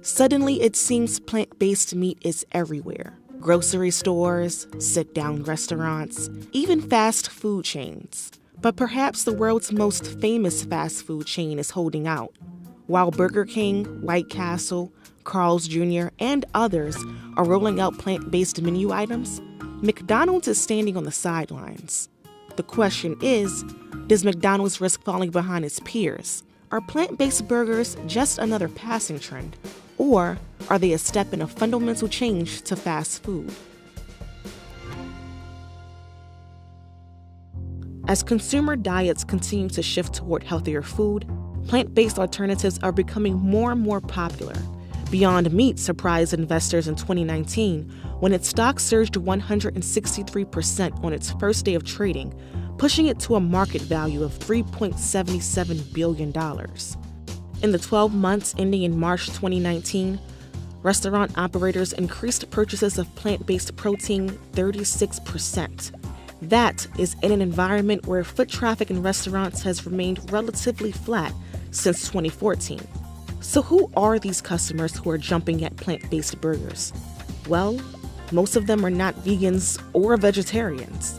Suddenly, it seems plant-based meat is everywhere. Grocery stores, sit-down restaurants, even fast food chains. But perhaps the world's most famous fast food chain is holding out. While Burger King, White Castle, Carl's Jr., and others are rolling out plant-based menu items, McDonald's is standing on the sidelines. The question is, does McDonald's risk falling behind its peers? Are plant-based burgers just another passing trend? Or are they a step in a fundamental change to fast food? As consumer diets continue to shift toward healthier food, plant-based alternatives are becoming more and more popular. Beyond Meat surprised investors in 2019 when its stock surged 163% on its first day of trading, pushing it to a market value of $3.77 billion. In the 12 months ending in March 2019, restaurant operators increased purchases of plant-based protein 36%. That is in an environment where foot traffic in restaurants has remained relatively flat since 2014. So who are these customers who are jumping at plant-based burgers? Well, most of them are not vegans or vegetarians.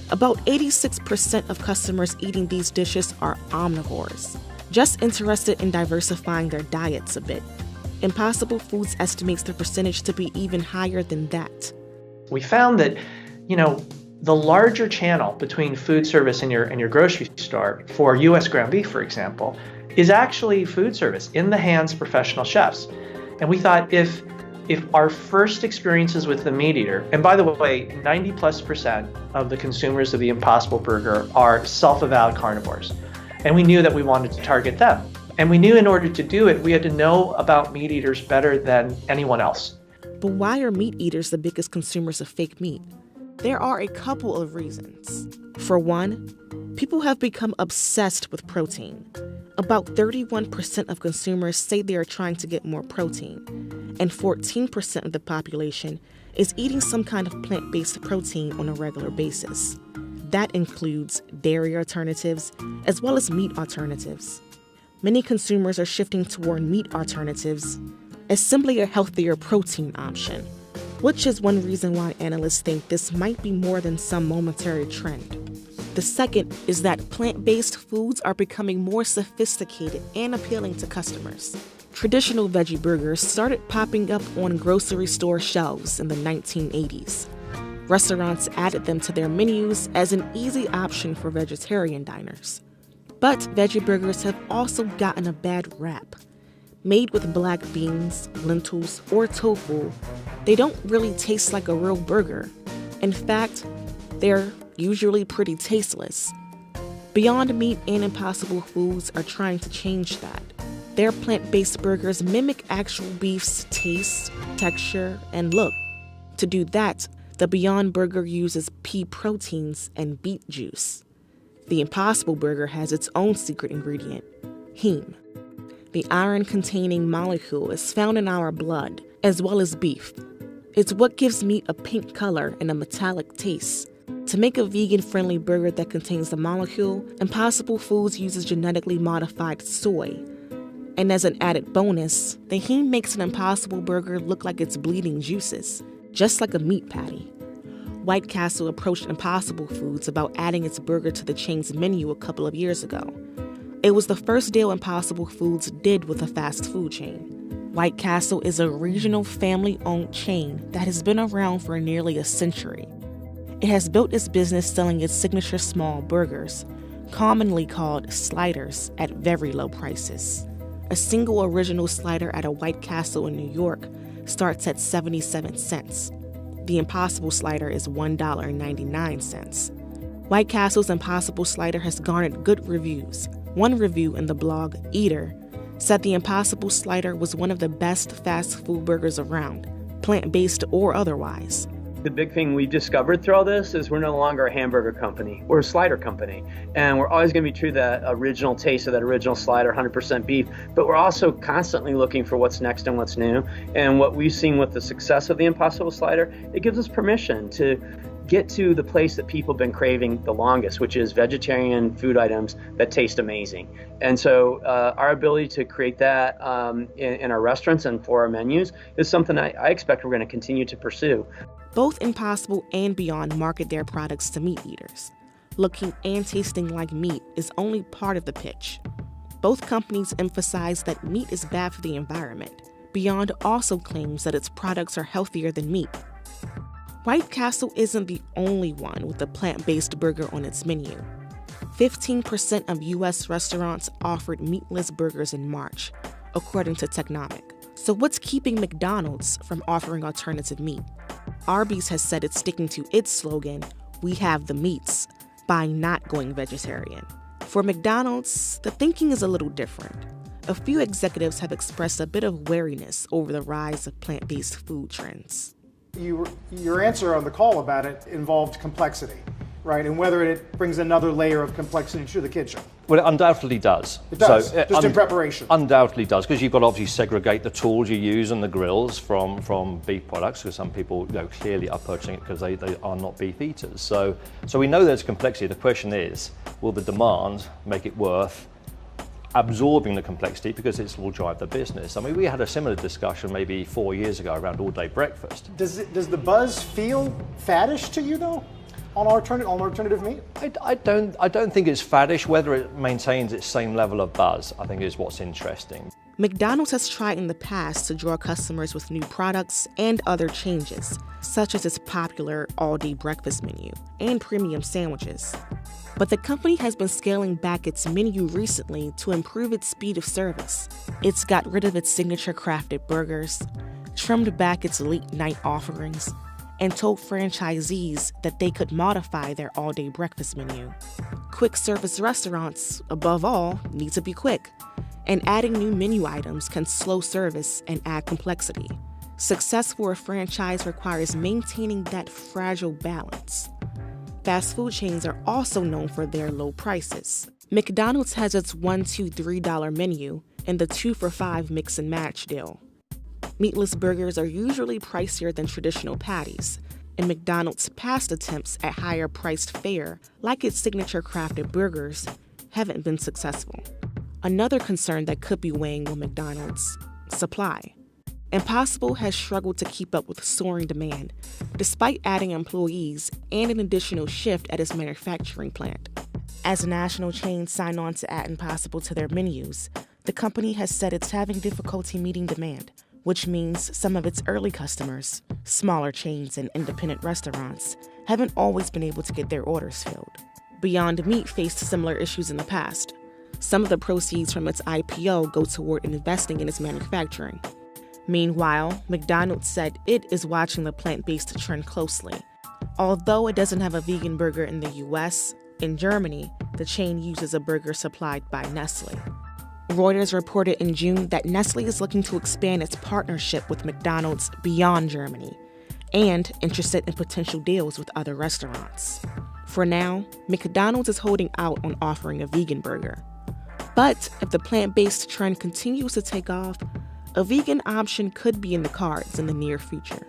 About 86% of customers eating these dishes are omnivores, just interested in diversifying their diets a bit. Impossible Foods estimates the percentage to be even higher than that. We found that, the larger channel between food service and your grocery store for U.S. ground beef, for example, is actually food service in the hands of professional chefs. And we thought if our first experiences with the meat eater, and by the way, 90+% of the consumers of the Impossible Burger are self-avowed carnivores. And we knew that we wanted to target them. And we knew in order to do it, we had to know about meat eaters better than anyone else. But why are meat eaters the biggest consumers of fake meat? There are a couple of reasons. For one, people have become obsessed with protein. About 31% of consumers say they are trying to get more protein, and 14% of the population is eating some kind of plant-based protein on a regular basis. That includes dairy alternatives as well as meat alternatives. Many consumers are shifting toward meat alternatives as simply a healthier protein option, which is one reason why analysts think this might be more than some momentary trend. The second is that plant-based foods are becoming more sophisticated and appealing to customers. Traditional veggie burgers started popping up on grocery store shelves in the 1980s. Restaurants added them to their menus as an easy option for vegetarian diners. But veggie burgers have also gotten a bad rap. Made with black beans, lentils, or tofu, they don't really taste like a real burger. In fact, they're usually pretty tasteless. Beyond Meat and Impossible Foods are trying to change that. Their plant-based burgers mimic actual beef's taste, texture, and look. To do that, the Beyond Burger uses pea proteins and beet juice. The Impossible Burger has its own secret ingredient, heme. The iron-containing molecule is found in our blood, as well as beef. It's what gives meat a pink color and a metallic taste. To make a vegan-friendly burger that contains the molecule, Impossible Foods uses genetically modified soy. And as an added bonus, the heme makes an Impossible Burger look like it's bleeding juices, just like a meat patty. White Castle approached Impossible Foods about adding its burger to the chain's menu a couple of years ago. It was the first deal Impossible Foods did with a fast food chain. White Castle is a regional family-owned chain that has been around for nearly a century. It has built its business selling its signature small burgers, commonly called sliders, at very low prices. A single original slider at a White Castle in New York starts at 77 cents. The Impossible Slider is $1.99. White Castle's Impossible Slider has garnered good reviews. One review in the blog Eater said the Impossible Slider was one of the best fast food burgers around, plant-based or otherwise. The big thing we discovered through all this is we're no longer a hamburger company. We're a slider company. And we're always going to be true to that original taste of that original slider, 100% beef. But we're also constantly looking for what's next and what's new. And what we've seen with the success of the Impossible Slider, it gives us permission to get to the place that people have been craving the longest, which is vegetarian food items that taste amazing. And so our ability to create that in our restaurants and for our menus is something I expect we're going to continue to pursue. Both Impossible and Beyond market their products to meat eaters. Looking and tasting like meat is only part of the pitch. Both companies emphasize that meat is bad for the environment. Beyond also claims that its products are healthier than meat. White Castle isn't the only one with a plant-based burger on its menu. 15% of U.S. restaurants offered meatless burgers in March, according to Technomic. So what's keeping McDonald's from offering alternative meat? Arby's has said it's sticking to its slogan, "We have the meats," by not going vegetarian. For McDonald's, the thinking is a little different. A few executives have expressed a bit of wariness over the rise of plant-based food trends. Your answer on the call about it involved complexity, right? And whether it brings another layer of complexity to the kitchen. Well, it undoubtedly does. It does, just in preparation. Undoubtedly does, because you've got to obviously segregate the tools you use and the grills from beef products, because some people clearly are purchasing it because they are not beef eaters. So we know there's complexity. The question is, will the demand make it worth absorbing the complexity, because it will drive the business? I mean, we had a similar discussion maybe 4 years ago around all-day breakfast. Does the buzz feel faddish to you though, on alternative meat? I don't think it's faddish. Whether it maintains its same level of buzz, I think, is what's interesting. McDonald's has tried in the past to draw customers with new products and other changes, such as its popular all-day breakfast menu and premium sandwiches. But the company has been scaling back its menu recently to improve its speed of service. It's got rid of its signature crafted burgers, trimmed back its late night offerings, and told franchisees that they could modify their all-day breakfast menu. Quick service restaurants, above all, need to be quick, and adding new menu items can slow service and add complexity. Success for a franchise requires maintaining that fragile balance. Fast food chains are also known for their low prices. McDonald's has its $1, $2, $3 menu and the 2 for $5 mix and match deal. Meatless burgers are usually pricier than traditional patties, and McDonald's past attempts at higher priced fare, like its signature crafted burgers, haven't been successful. Another concern that could be weighing on McDonald's: supply. Impossible has struggled to keep up with soaring demand, despite adding employees and an additional shift at its manufacturing plant. As national chains sign on to add Impossible to their menus, the company has said it's having difficulty meeting demand, which means some of its early customers, smaller chains and independent restaurants, haven't always been able to get their orders filled. Beyond Meat faced similar issues in the past. Some of the proceeds from its IPO go toward investing in its manufacturing. Meanwhile, McDonald's said it is watching the plant-based trend closely. Although it doesn't have a vegan burger in the US, in Germany, the chain uses a burger supplied by Nestle. Reuters reported in June that Nestle is looking to expand its partnership with McDonald's beyond Germany and interested in potential deals with other restaurants. For now, McDonald's is holding out on offering a vegan burger. But if the plant-based trend continues to take off, a vegan option could be in the cards in the near future.